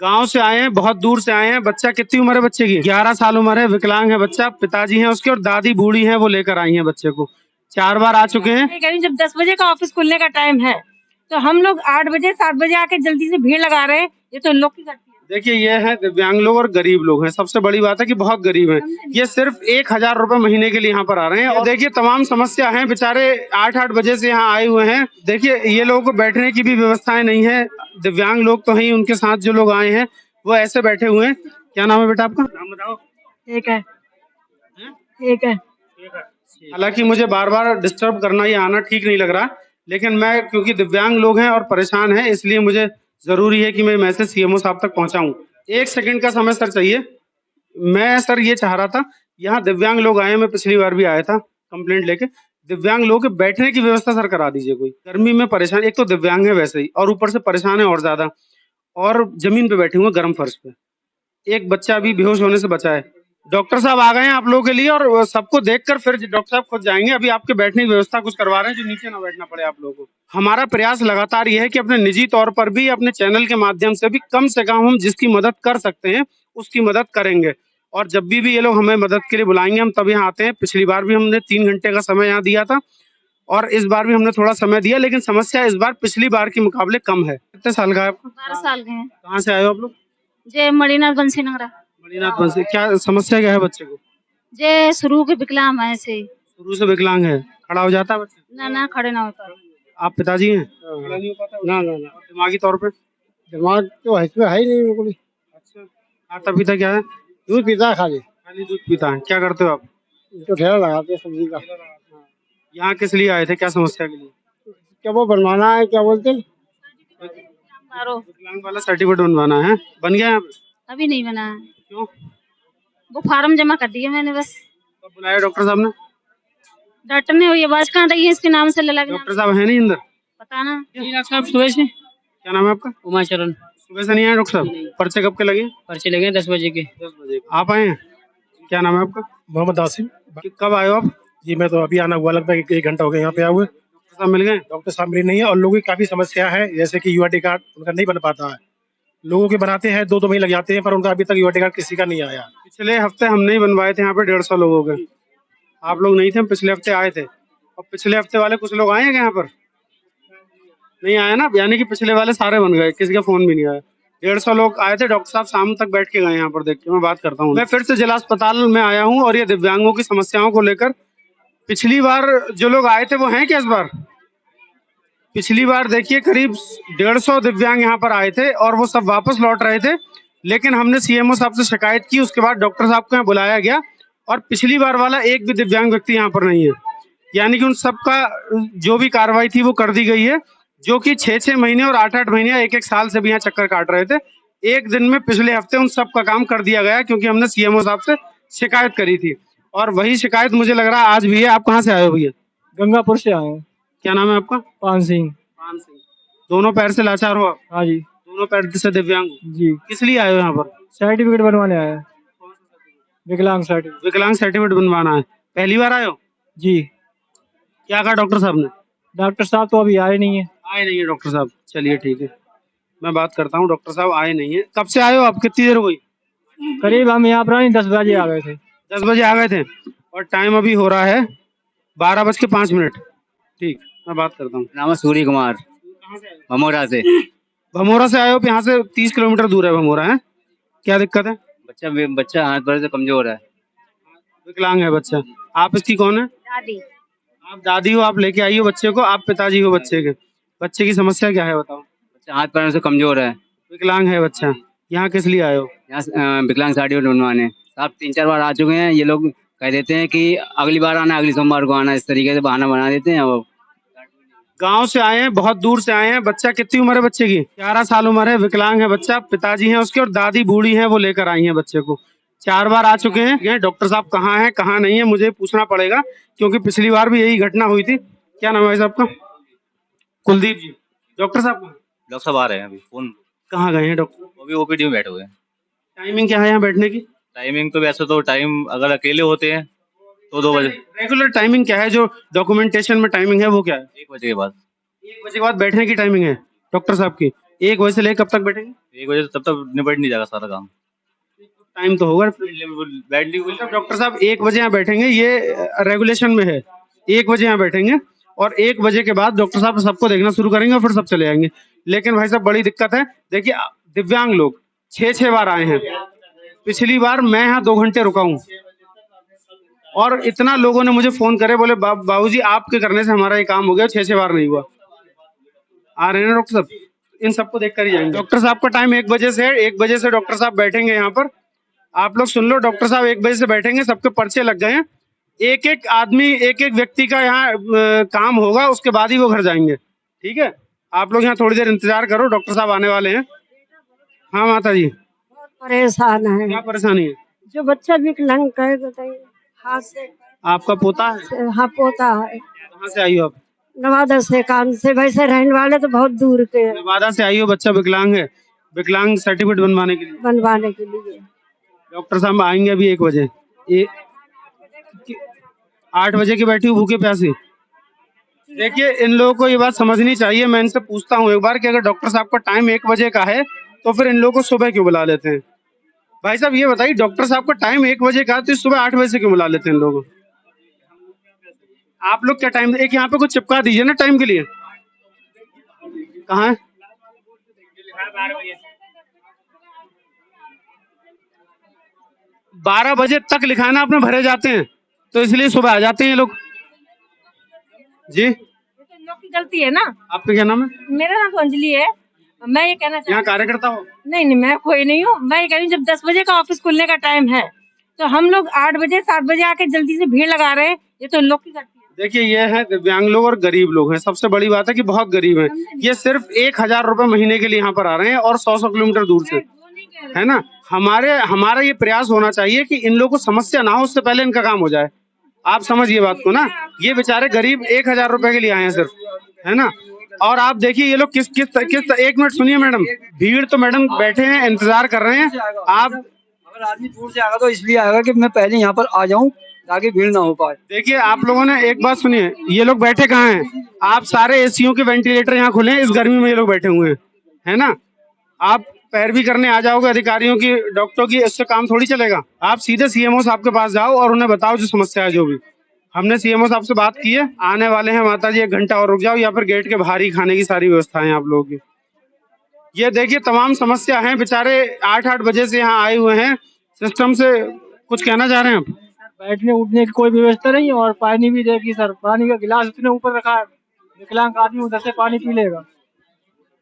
गांव से आए हैं, बहुत दूर से आए हैं। बच्चा कितनी उम्र है बच्चे की? 11 साल उम्र है, विकलांग है बच्चा। पिताजी हैं उसके और दादी बूढ़ी हैं, वो लेकर आई हैं बच्चे को। 4 बार आ चुके हैं। मैं कह रही हूं, जब 10 बजे का ऑफिस खुलने का टाइम है तो हम लोग 8 बजे 7 बजे आके जल्दी से भीड़ लगा रहे हैं। ये तो इन लोग की गलती है। देखिए, ये है दिव्यांग लोग और गरीब लोग हैं। सबसे बड़ी बात है कि बहुत गरीब हैं। ये सिर्फ 1,000 रुपए महीने के लिए यहाँ पर आ रहे हैं। और देखिए, तमाम समस्या है। बेचारे 8-8 बजे से यहाँ आए हुए हैं। देखिए, ये लोगों को बैठने की भी व्यवस्थाएं नहीं है। दिव्यांग लोग तो हैं, उनके साथ जो लोग आए हैं वो ऐसे बैठे हुए हैं। क्या नाम है बेटा आपका? नाम बताओ। ठीक है, ठीक है। हालांकि मुझे बार बार डिस्टर्ब करना, ये आना ठीक नहीं लग रहा, लेकिन मैं, क्योंकि दिव्यांग लोग हैं और परेशान हैं, इसलिए मुझे जरूरी है कि मैं मैसेज सीएमओ साहब तक पहुंचाऊं। 1 सेकंड का समय सर चाहिए। मैं सर ये चाह रहा था, यहाँ दिव्यांग लोग आए हैं, मैं पिछली बार भी आया था कंप्लेंट लेके। दिव्यांग लोगों के बैठने की व्यवस्था सर करा दीजिए कोई। गर्मी में परेशान, एक तो दिव्यांग है वैसे ही, और ऊपर से परेशान है और ज्यादा, और जमीन पे बैठे हुए गर्म फर्श पे। एक बच्चा अभी बेहोश होने से बचा है। डॉक्टर साहब आ गए हैं आप लोगों के लिए, और सबको देखकर फिर डॉक्टर साहब खुद जाएंगे। अभी आपके बैठने की व्यवस्था कुछ करवा रहे हैं जो नीचे ना बैठना पड़े आप लोगों को। हमारा प्रयास लगातार ये है कि अपने निजी तौर पर भी, अपने चैनल के माध्यम से भी, कम से कम हम जिसकी मदद कर सकते हैं उसकी मदद करेंगे। और जब भी ये लोग हमें मदद के लिए बुलाएंगे, हम तब यहाँ आते हैं। पिछली बार भी हमने 3 घंटे का समय यहाँ दिया था, और इस बार भी हमने थोड़ा समय दिया, लेकिन समस्या इस बार पिछली बार के मुकाबले कम है। कितने साल का है आपका? 12 साल के हैं। कहाँ से आए हो आप लोग? जे मणिनाथ बंसी नगरा। मणिनाथ से। क्या समस्या क्या है बच्चे को? जे शुरू के विकलांग है ऐसे। शुरू से विकलांग है। खड़ा हो जाता है बच्चा? ना ना, खड़े ना हो पाते। आप पिताजी हैं? खड़ा नहीं हो पाता? ना ना ना, और दिमागी तौर पे? दिमाग तो इसमें है ही नहीं बिल्कुल ही। अच्छा। खाता पीता क्या है? दूध पीता है खाली। खाली दूध पीता है। क्या करते हो आप? तो ठेला लगाते हैं सब्जी का। यहाँ किस लिए आए थे, क्या समस्या के लिए? क्या वो बनवाना है, क्या बोलते हैं? विकलांग वाला सर्टिफिकेट बनवाना है। बन गया यहाँ पे? अभी नहीं बना है। क्यों? वो फार्म जमा कर दिया मैंने बस। कब बुलाया डॉक्टर साहब ने? डॉक्टर ने हुई आवाज कहाँ रही है इसके नाम से लगा के डॉक्टर साहब है नहीं अंदर? पता ना। डॉक्टर साहब सुबह से। क्या नाम है आपका? उमाचरण। सुबह से नहीं आए डॉक्टर साहब? पर्चे कब के लगे? पर्चे लगे 10 बजे के। 10 बजे। आप आए हैं? क्या नाम है आपका? मोहम्मद आसिम। कब आए हो आप? जी मैं तो अभी आना हुआ, लगता है 1 घंटा हो गया यहाँ पे आए हुए। डॉक्टर साहब मिल गए? डॉक्टर साहब मेरी नहीं है, और लोगों की काफी समस्या है, जैसे कि यूआरडी कार्ड उनका नहीं बन पाता है। लोगों के बनाते हैं 2-2 महीने लग जाते हैं, पर उनका अभी तक यूआरडी कार्ड किसी का नहीं आया। पिछले हफ्ते हमने ही बनवाए थे यहाँ पे 150 लोगों के। आप लोग नहीं थे, हम पिछले हफ्ते आए थे। और पिछले हफ्ते वाले कुछ लोग आए हैं यहाँ पर? नहीं आया ना, यानी कि पिछले वाले सारे बन गए, किसी का फोन भी नहीं आया। 150 लोग आए थे। डॉक्टर साहब शाम तक बैठ के गए यहाँ पर, देख के मैं बात करता हूँ। मैं फिर से जिला अस्पताल में आया हूँ, और ये दिव्यांगों की समस्याओं को लेकर। पिछली बार जो लोग आए थे वो हैं क्या इस बार? पिछली बार देखिए करीब 150 दिव्यांग यहाँ पर आए थे, और वो सब वापस लौट रहे थे। लेकिन हमने सीएमओ साहब से शिकायत की, उसके बाद डॉक्टर साहब को यहाँ बुलाया गया, और पिछली बार वाला एक भी दिव्यांग व्यक्ति यहाँ पर नहीं है। यानी कि उन सबका जो भी कार्रवाई थी वो कर दी गई है, जो कि 6-6 महीने और 8-8 महीने, 1-1 साल से भी यहाँ चक्कर काट रहे थे। एक दिन में पिछले हफ्ते उन सब का काम कर दिया गया, क्योंकि हमने सीएमओ साहब से शिकायत करी थी। और वही शिकायत मुझे लग रहा है आज भी है। आप कहाँ से आए हो भैया? गंगापुर से आए हैं। क्या नाम है आपका? पान सिंह। पान सिंह। दोनों पैर से लाचार हो आप? हाँ जी। दोनों पैर से दिव्यांग हो? जी। किस लिए आए हो यहाँ पर? सर्टिफिकेट बनवाने आए हैं, विकलांग सर्टिफिकेट। विकलांग सर्टिफिकेट बनवाना है। पहली बार आए हो? जी। क्या कहा डॉक्टर साहब ने? डॉक्टर साहब तो अभी आए नहीं है। आए नहीं है डॉक्टर साहब? चलिए ठीक है, मैं बात करता हूँ। डॉक्टर साहब आए नहीं है। कब से आए हो आप? कितनी देर हो गई? करीब हम यहाँ पर 10 बजे आ गए थे। 10 बजे आ गए थे, और टाइम अभी हो रहा है 12:05। ठीक, मैं बात करता हूँ। नाम है सूर्य कुमार। भमोरा से। भमोरा से आए हो? यहाँ से 30 किलोमीटर दूर है भमोरा, है? क्या दिक्कत है? बच्चा हाथ पैर से कमजोर है। विकलांग है बच्चा। आप इसकी कौन है? दादी। आप दादी हो, आप लेके आई हो बच्चे को, आप पिताजी हो बच्चे के। बच्चे की समस्या क्या है बताओ? बच्चा हाथ पैर से कमजोर है। विकलांग है बच्चा। यहाँ किस लिए आए हो? यहाँ विकलांग सर्टिफिकेट बनवाने आप 3-4 बार आ चुके हैं। ये लोग कह देते हैं कि अगली बार आना, अगली सोमवार को आना, इस तरीके से बहाना बना देते हैं। वो गांव से आए हैं, बहुत दूर से आए हैं। बच्चा कितनी उम्र है बच्चे की? 11 साल उम्र है, विकलांग है बच्चा। पिताजी हैं उसके और दादी बूढ़ी हैं, वो लेकर आई हैं बच्चे को। 4 बार आ चुके हैं। डॉक्टर साहब कहाँ हैं कहाँ नहीं है मुझे पूछना पड़ेगा, क्योंकि पिछली बार भी यही घटना हुई थी। क्या नाम है साहब का? कुलदीप जी। डॉक्टर साहब कहाँ? डॉक्टर साहब आ रहे हैं अभी। फोन कहाँ गए हैं डॉक्टर? वो भी ओपीडी में बैठे हुए हैं। टाइमिंग क्या है यहाँ बैठने की? टाइमिंग तो वैसे तो टाइम अगर अकेले होते हैं तो 2 बजे। रेगुलर टाइमिंग क्या है जो डॉक्यूमेंटेशन में टाइमिंग है वो क्या है? 1 बजे के बाद। 1 बजे के बाद बैठने की टाइमिंग है डॉक्टर साहब की। 1 बजे से लेकर कब तक बैठेंगे? 1 बजे तब तक निपट नहीं जाएगा सारा काम। टाइम तो होगा। बैठने को डॉक्टर साहब 1 बजे यहाँ बैठेंगे, ये रेगुलेशन में है। 1 बजे यहाँ बैठेंगे और 1 बजे के बाद डॉक्टर साहब सबको देखना शुरू करेंगे और फिर सब चले जाएंगे। लेकिन भाई साहब बड़ी दिक्कत है, देखिए दिव्यांग लोग 6-6 बार आए हैं। पिछली बार मैं यहाँ 2 घंटे रुका हूँ और इतना लोगों ने मुझे फोन करे, बोले बाबूजी आपके करने से हमारा ये काम हो गया, 6-6 बार नहीं हुआ। आ रहे हैं ना डॉक्टर साहब, इन सबको देख कर ही जाएंगे। डॉक्टर साहब का टाइम 1 बजे से है, 1 बजे से डॉक्टर साहब बैठेंगे यहाँ पर। आप लोग सुन लो, डॉक्टर साहब 1 बजे से बैठेंगे, सबके पर्चे लग गए हैं। एक एक आदमी, एक एक व्यक्ति का यहाँ काम होगा, उसके बाद ही वो घर जाएंगे। ठीक है, आप लोग यहाँ थोड़ी देर इंतजार करो, डॉक्टर साहब आने वाले हैं। हाँ माता जी, बहुत परेशान है। क्या परेशानी है? जो बच्चा विकलांग है, बताइए, हाथ से। आपका पोता है? हाँ, पोता है। कहाँ से आई हो आप? नवादा से, काम से। वैसे रहने वाले तो बहुत दूर के हैं। नवादा से आई हो, बच्चा विकलांग है, विकलांग सर्टिफिकेट बनवाने के लिए। बनवाने के लिए डॉक्टर साहब आएंगे अभी 1 बजे। 8 बजे की बैठी हूँ भूखे प्यासी। देखिए इन लोगों को ये बात समझनी चाहिए। मैं इनसे पूछता हूँ एक बार कि अगर डॉक्टर साहब का टाइम 1 बजे का है तो फिर इन लोगों को सुबह क्यों बुला लेते हैं? भाई साहब ये बताइए, डॉक्टर साहब का टाइम 1 बजे का है तो सुबह 8 बजे से क्यों बुला लेते हैं इन लोगों को? आप लोग क्या टाइम, एक यहाँ पे कुछ चिपका दीजिए ना टाइम के लिए। कहाँ है? 12 बजे तक लिखाना आपने, भरे जाते हैं तो इसलिए सुबह आ जाते हैं ये लोग। जी, ये तो इन लोग की गलती है ना। आपका क्या नाम है? मेरा नाम तो अंजलि है। मैं ये कहना यहाँ कार्यकर्ता हो? नहीं नहीं, मैं कोई नहीं हूँ। मैं ये कह रही हूँ, जब 10 बजे का ऑफिस खुलने का टाइम है तो हम लोग 8 बजे 7 बजे आके जल्दी से भीड़ लगा रहे हैं। ये तो इन लोग की गलती है। देखिए ये है दिव्यांग लोग और गरीब लोग हैं। सबसे बड़ी बात है कि बहुत गरीब हैं। ये सिर्फ 1,000 रुपए महीने के लिए यहाँ पर आ रहे हैं और 100 किलोमीटर दूर से, है ना। हमारा ये प्रयास होना चाहिए कि इन लोगों को समस्या ना हो, उससे पहले इनका काम हो जाए। आप समझिए बात को ना। ये बेचारे गरीब 1,000 रुपए के लिए आए हैं सिर्फ, है ना। और आप देखिए ये लोग किस 1 मिनट सुनिए मैडम, भीड़ तो मैडम बैठे हैं, इंतजार कर रहे हैं। आप अगर आदमी दूर से आएगा तो इसलिए आएगा कि मैं पहले यहाँ पर आ जाऊँ ताकि भीड़ ना हो पाए। देखिए आप लोगों ने एक बात सुनिए, ये लोग बैठे कहाँ हैं? आप सारे एसीओ के वेंटिलेटर यहाँ खुले हैं, इस गर्मी में ये लोग बैठे हुए हैं, है ना। आप पैरवी करने आ जाओगे अधिकारियों की, डॉक्टरों की, इससे काम थोड़ी चलेगा। आप सीधे सीएमओ साहब के पास जाओ और उन्हें बताओ जो समस्या है। जो भी हमने सीएमओ साहब से बात की है, आने वाले हैं माता जी, 1 घंटा और रुक जाओ, या फिर गेट के बाहर ही खाने की सारी व्यवस्था है आप लोगों की। ये देखिए तमाम समस्या है, बेचारे 8-8 बजे से यहाँ आए हुए हैं। सिस्टम से कुछ कहना चाह रहे हैं आप? बैठने उठने की कोई व्यवस्था नहीं है और पानी भी देखिए सर, पानी का गिलास इतने ऊपर रखा है, विकलांग आदमी उधर से पानी पी लेगा।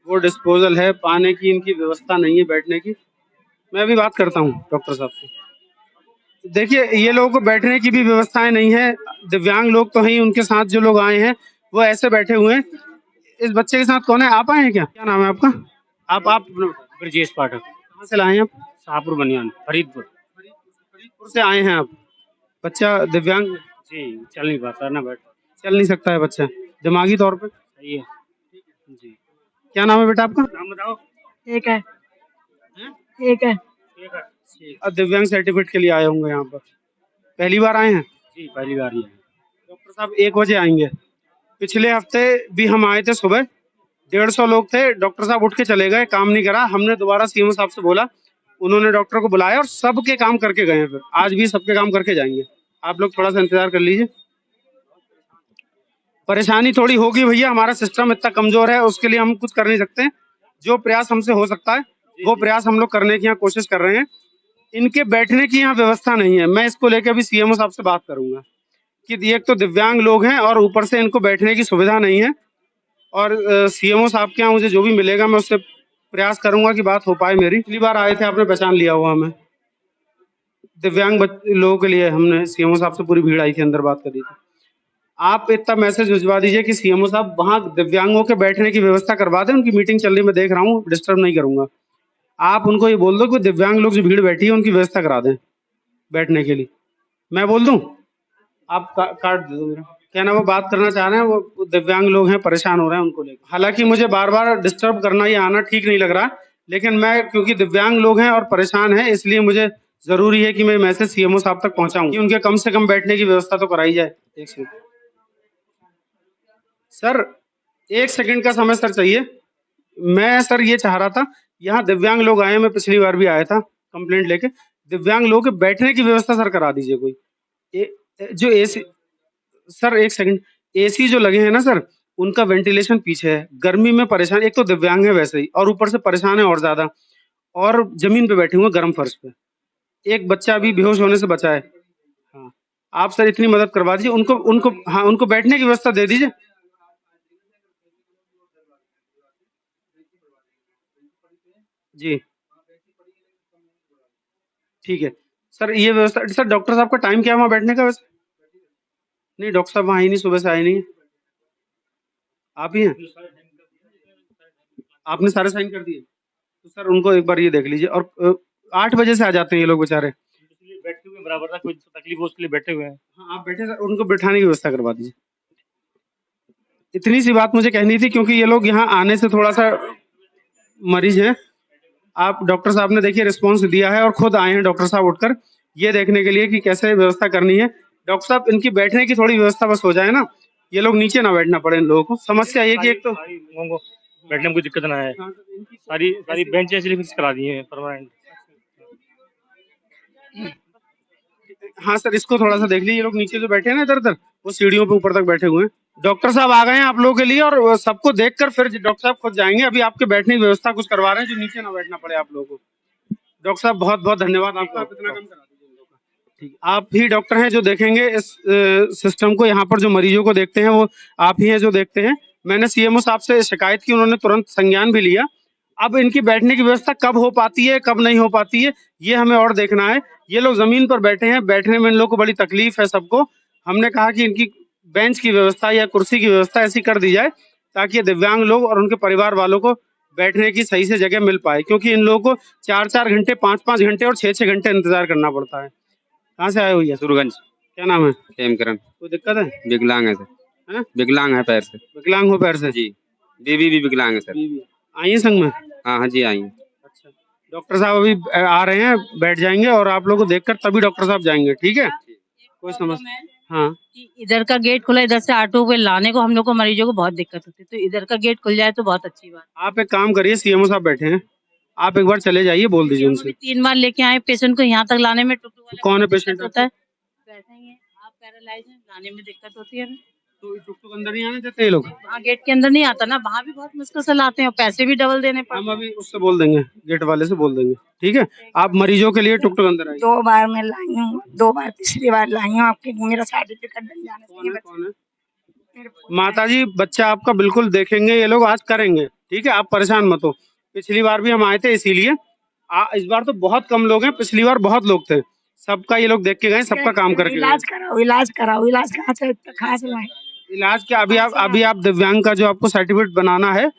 वो डिस्पोजल है, पाने की इनकी व्यवस्था नहीं है, बैठने की। मैं भी बात करता हूँ डॉक्टर साहब से। देखिए ये लोगों को बैठने की भी व्यवस्थाएं नहीं है। दिव्यांग लोग तो हैं, उनके साथ जो लोग आए हैं वो ऐसे बैठे हुए हैं। इस बच्चे के साथ कौन है? आप आए हैं क्या? क्या नाम है आपका? आप ब्रजेश पाठक, कहाँ से लाए हैं आप? शाहपुर बनियान, फरीदपुर। फरीदपुर से आए हैं आप। बच्चा दिव्यांग? जी, चल नहीं पाता ना, बैठ चल नहीं सकता है बच्चा, दिमागी तौर पे? सही है जी। क्या नाम है बेटा आपका? नाम बताओ। एक है, एक है। ठीक है, ठीक। अब दिव्यांग सर्टिफिकेट के लिए आए होंगे यहाँ पर, पहली बार आए हैं? जी, पहली बार ही है। डॉक्टर साहब 1 बजे आएंगे। पिछले हफ्ते भी हम आए थे सुबह, 150 लोग थे। डॉक्टर साहब उठ के चले गए, काम नहीं करा। हमने दोबारा सीएमओ साहब से बोला, उन्होंने डॉक्टर को बुलाया और सबके काम करके गए हैं। फिर आज भी सबके काम करके जाएंगे। आप लोग थोड़ा सा इंतजार कर लीजिए। परेशानी थोड़ी होगी भैया, हमारा सिस्टम इतना कमजोर है, उसके लिए हम कुछ कर नहीं सकते। जो प्रयास हमसे हो सकता है वो प्रयास हम लोग करने की यहाँ कोशिश कर रहे हैं। इनके बैठने की यहाँ व्यवस्था नहीं है। मैं इसको लेकर अभी सीएमओ साहब से बात करूंगा कि एक तो दिव्यांग लोग हैं और ऊपर से इनको बैठने की सुविधा नहीं है। और सीएमओ साहब के यहाँ मुझे जो भी मिलेगा मैं उससे प्रयास करूंगा कि बात हो पाए मेरी। पिछली बार आए थे, आपने पहचान लिया हुआ हमें। दिव्यांग लोगों के लिए हमने सीएमओ साहब से पूरी भीड़ आई थी, अंदर बात करी थी। आप इतना मैसेज भिजवा दीजिए कि सीएमओ साहब वहाँ दिव्यांगों के बैठने की व्यवस्था करवा दें। उनकी मीटिंग चल रही, मैं देख रहा हूँ, डिस्टर्ब नहीं करूंगा। आप उनको ये बोल दो कि दिव्यांग लोग जो भीड़ बैठी है उनकी व्यवस्था करा दें बैठने के लिए। मैं बोल दूं? आप कार्ड दे दो मेरा। क्या ना, वो बात करना चाह रहे हैं, वो दिव्यांग लोग हैं, परेशान हो रहे हैं उनको लेकर। हालांकि मुझे बार बार डिस्टर्ब करना, ये आना ठीक नहीं लग रहा, लेकिन मैं क्योंकि दिव्यांग लोग हैं और परेशान हैं, इसलिए मुझे जरूरी है कि मैं मैसेज सीएमओ साहब तक पहुंचाऊं कि उनके कम से कम बैठने की व्यवस्था तो कराई जाए। एक सेकंड सर, 1 सेकंड का समय सर चाहिए। मैं सर ये चाह रहा था, यहाँ दिव्यांग लोग आए हैं, मैं पिछली बार भी आया था कंप्लेंट लेके। दिव्यांग लोगों के बैठने की व्यवस्था सर करा दीजिए कोई। जो एसी, सर एक सेकंड, एसी जो लगे हैं ना सर, उनका वेंटिलेशन पीछे है, गर्मी में परेशान, एक तो दिव्यांग है वैसे ही और ऊपर से परेशान है और ज्यादा, और जमीन पे बैठे हुए गर्म फर्श पे, एक बच्चा अभी बेहोश होने से बचा है। हाँ, आप सर इतनी मदद करवा दीजिए उनको, हाँ उनको बैठने की व्यवस्था दे दीजिए। जी ठीक है सर, ये व्यवस्था। सर डॉक्टर साहब का टाइम क्या है वहाँ बैठने का वैसे? नहीं डॉक्टर साहब वहाँ ही नहीं, सुबह से आए नहीं है। आप ही हैं? आपने सारे साइन कर दिए? तो सर उनको एक बार ये देख लीजिए। और 8 बजे से आ जाते हैं ये लोग बेचारे। बैठे हुए बराबर ना, कोई तकलीफ हो उसके लिए बैठे हुए हैं। हाँ आप बैठे सर, उनको बिठाने की व्यवस्था करवा दीजिए। इतनी सी बात मुझे कहनी थी, क्योंकि ये लोग यहाँ आने से थोड़ा सा मरीज हैं। आप डॉक्टर साहब ने देखिए रिस्पांस दिया है और खुद आए हैं डॉक्टर साहब उठकर ये देखने के लिए कि कैसे व्यवस्था करनी है। डॉक्टर साहब इनकी बैठने की थोड़ी व्यवस्था बस हो जाए ना, ये लोग नीचे ना बैठना पड़े इन लोगों को। समस्या ये कि एक तो लोगों को बैठने में कोई दिक्कत ना है, सारी बेंच इसलिए फिक्स करा दी है परमानेंट। हाँ सर इसको थोड़ा सा देख लीजिए, ये लोग नीचे जो बैठे हैं ना इधर उधर, वो सीढ़ियों पे ऊपर तक बैठे हुए हैं। डॉक्टर साहब आ गए हैं आप लोगों के लिए, और सबको देखकर फिर डॉक्टर साहब खुद जाएंगे। अभी आपके बैठने की व्यवस्था कुछ करवा रहे हैं जो नीचे ना बैठना पड़े आप लोगों को। डॉक्टर साहब बहुत बहुत धन्यवाद आपका, आप इतना कम करा दीजिए इन लोगों का। ठीक, आप ही डॉक्टर हैं जो देखेंगे इस सिस्टम को, यहाँ पर जो मरीजों को देखते हैं वो आप ही हैं जो देखते हैं। मैंने सीएमओ साहब से शिकायत की, उन्होंने तुरंत संज्ञान भी लिया। अब इनकी बैठने की व्यवस्था कब हो पाती है कब नहीं हो पाती है ये हमें और देखना है। ये लोग जमीन पर बैठे हैं, बैठने में इन लोगों को बड़ी तकलीफ है सबको। हमने कहा कि इनकी बेंच की व्यवस्था या कुर्सी की व्यवस्था ऐसी कर दी जाए ताकि ये दिव्यांग लोग और उनके परिवार वालों को बैठने की सही से जगह मिल पाए, क्योंकि इन लोगों को 4-4 घंटे 5-5 घंटे और 6-6 घंटे इंतजार करना पड़ता है। कहाँ से आए हुई है? सुरगंज। क्या नाम है? हेमकरण। कोई दिक्कत है? विकलांग है सर। हैं? विकलांग है पैर से। विकलांग हो पैर से? जी। बीवी भी विकलांग है सर। बीवी आई है संग में? हाँ हाँ जी आई हैं। अच्छा, डॉक्टर साहब अभी आ रहे हैं, बैठ जाएंगे और आप लोगों को देखकर तभी डॉक्टर साहब जाएंगे, ठीक है? कोई समस्या? हाँ कि इधर का गेट खुला, इधर से ऑटो पे लाने को हम लोग को मरीजों को बहुत दिक्कत होती है, तो इधर का गेट खुल जाए तो बहुत अच्छी बात। आप एक काम करिए, सीएमओ साहब बैठे हैं, आप एक बार चले जाइए, बोल दीजिए उनसे। 3 बार लेके आए पेशेंट को, यहाँ तक लाने में टुकटुक वाला कौन है पेशेंट? होता है, वैसे ही है, आप पैरालाइज हैं, लाने में दिक्कत होती है। तो टुकटुक अंदर नहीं आने देते ये लोग? वहाँ गेट के अंदर नहीं आता ना, वहाँ भी बहुत मुश्किल से लाते हैं और पैसे भी डबल देने पड़ते हम अभी उससे बोल देंगे, गेट वाले से बोल देंगे, ठीक है? आप मरीजों के लिए टुकटुक अंदर आइए। 2 बार मैं लाई हूँ, 2 बार तीसरी बार लाई हूँ, आपके मेरा सर्टिफिकेट बन जाने से कौन है? माता जी बच्चा आपका बिल्कुल देखेंगे ये लोग, आज करेंगे, ठीक है? आप परेशान मत हो। पिछली बार भी हम आए थे इसीलिए, इस बार तो बहुत कम लोग हैं, पिछली बार बहुत लोग थे। सबका ये लोग देख के गए, सबका काम करके गए। इलाज कराओ, इलाज कराओ, इलाज कहाँ से लाए? इलाज क्या, अभी आप दिव्यांग का जो आपको सर्टिफिकेट बनाना है,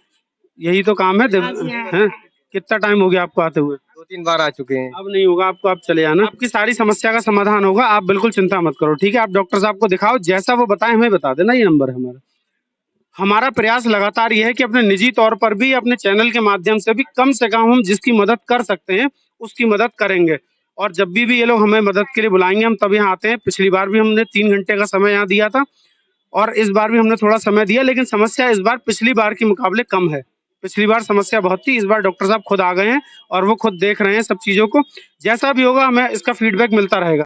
यही तो काम है। हैं? कितना टाइम हो गया आपको आते हुए? 2-3 बार आ चुके हैं। अब नहीं होगा आपको, आप चले जाना, आपकी सारी समस्या का समाधान होगा, आप बिल्कुल चिंता मत करो, ठीक है? आप डॉक्टर साहब को दिखाओ, जैसा वो बताए हमें बता देना, ये नंबर है हमारा। हमारा प्रयास लगातार ये है कि अपने निजी तौर पर भी, अपने चैनल के माध्यम से भी कम से कम हम जिसकी मदद कर सकते हैं उसकी मदद करेंगे। और जब भी ये लोग हमें मदद के लिए बुलाएंगे हम तब यहाँ आते हैं। पिछली बार भी हमने 3 घंटे का समय यहाँ दिया था और इस बार भी हमने थोड़ा समय दिया, लेकिन समस्या इस बार पिछली बार के मुकाबले कम है। पिछली बार समस्या बहुत थी, इस बार डॉक्टर साहब खुद आ गए हैं और वो खुद देख रहे हैं सब चीजों को। जैसा भी होगा हमें इसका फीडबैक मिलता रहेगा।